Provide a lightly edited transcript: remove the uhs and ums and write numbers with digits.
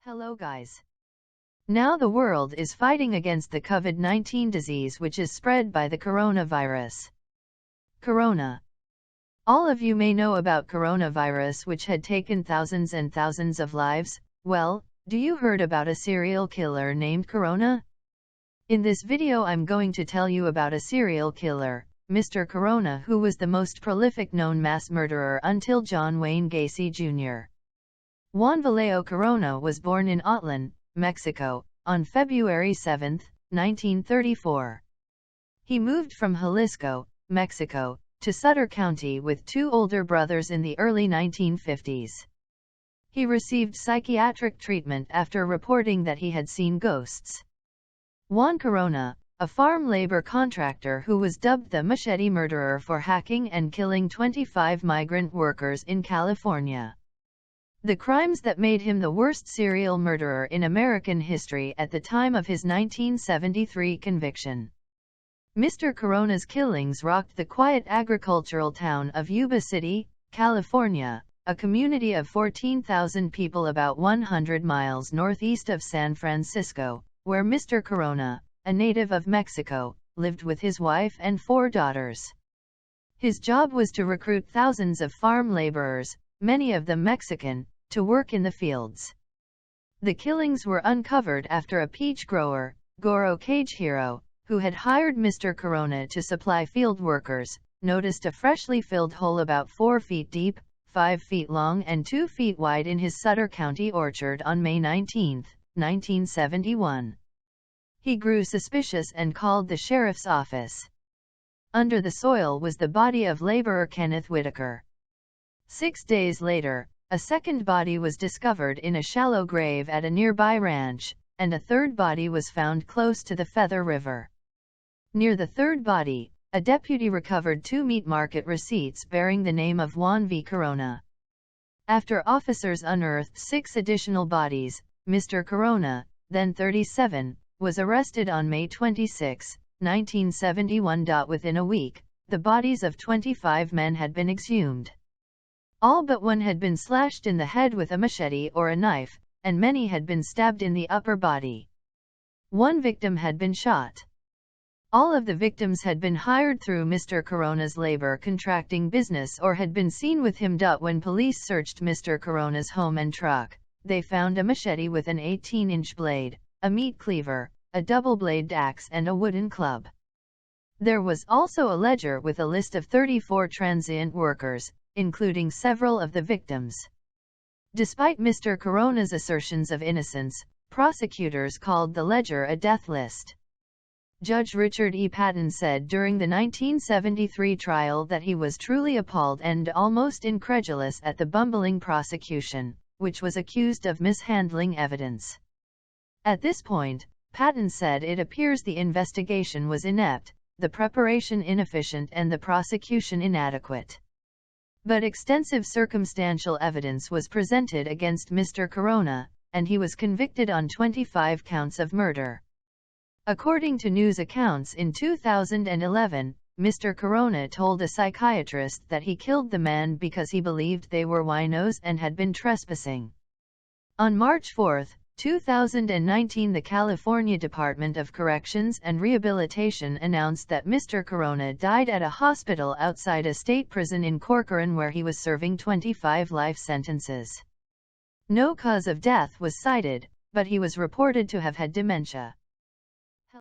Hello guys. Now the world is fighting against the COVID-19 disease which is spread by the coronavirus. Corona. All of you may know about coronavirus which had taken thousands and thousands of lives. Well, do you heard about a serial killer named Corona? In this video I'm going to tell you about a serial killer, Mr. Corona, who was the most prolific known mass murderer until John Wayne Gacy Jr. Juan Vallejo Corona was born in Atlan, Mexico, on February 7, 1934. He moved from Jalisco, Mexico, to Sutter County with two older brothers in the early 1950s. He received psychiatric treatment after reporting that he had seen ghosts. Juan Corona, a farm labor contractor who was dubbed the machete murderer for hacking and killing 25 migrant workers in California. The crimes that made him the worst serial murderer in American history at the time of his 1973 conviction. Mr. Corona's killings rocked the quiet agricultural town of Yuba City, California, a community of 14,000 people about 100 miles northeast of San Francisco, where Mr. Corona, a native of Mexico, lived with his wife and 4 daughters. His job was to recruit thousands of farm laborers, many of them Mexican, to work in the fields. The killings were uncovered after a peach grower, Goro Cagehiro, who had hired Mr. Corona to supply field workers, noticed a freshly filled hole about 4 feet deep, 5 feet long and 2 feet wide in his Sutter County orchard on May 19, 1971. He grew suspicious and called the sheriff's office. Under the soil was the body of laborer Kenneth Whitaker. 6 days later, a second body was discovered in a shallow grave at a nearby ranch, and a third body was found close to the Feather River. Near the third body, a deputy recovered 2 meat market receipts bearing the name of Juan V. Corona. After officers unearthed 6 additional bodies, Mr. Corona, then 37, was arrested on May 26, 1971. Within a week, the bodies of 25 men had been exhumed. All but one had been slashed in the head with a machete or a knife, and many had been stabbed in the upper body. 1 victim had been shot. All of the victims had been hired through Mr. Corona's labor contracting business or had been seen with him. When police searched Mr. Corona's home and truck, they found a machete with an 18-inch blade, a meat cleaver, a double-bladed axe and a wooden club. There was also a ledger with a list of 34 transient workers, including several of the victims. Despite Mr. Corona's assertions of innocence, prosecutors called the ledger a death list. Judge Richard E. Patton said during the 1973 trial that he was truly appalled and almost incredulous at the bumbling prosecution, which was accused of mishandling evidence. At this point, Patton said it appears the investigation was inept, the preparation inefficient and the prosecution inadequate. But extensive circumstantial evidence was presented against Mr. Corona, and he was convicted on 25 counts of murder. According to news accounts in 2011, Mr. Corona told a psychiatrist that he killed the man because he believed they were winos and had been trespassing. On March 4, 2019, the California Department of Corrections and Rehabilitation announced that Mr. Corona died at a hospital outside a state prison in Corcoran where he was serving 25 life sentences. No cause of death was cited, but he was reported to have had dementia.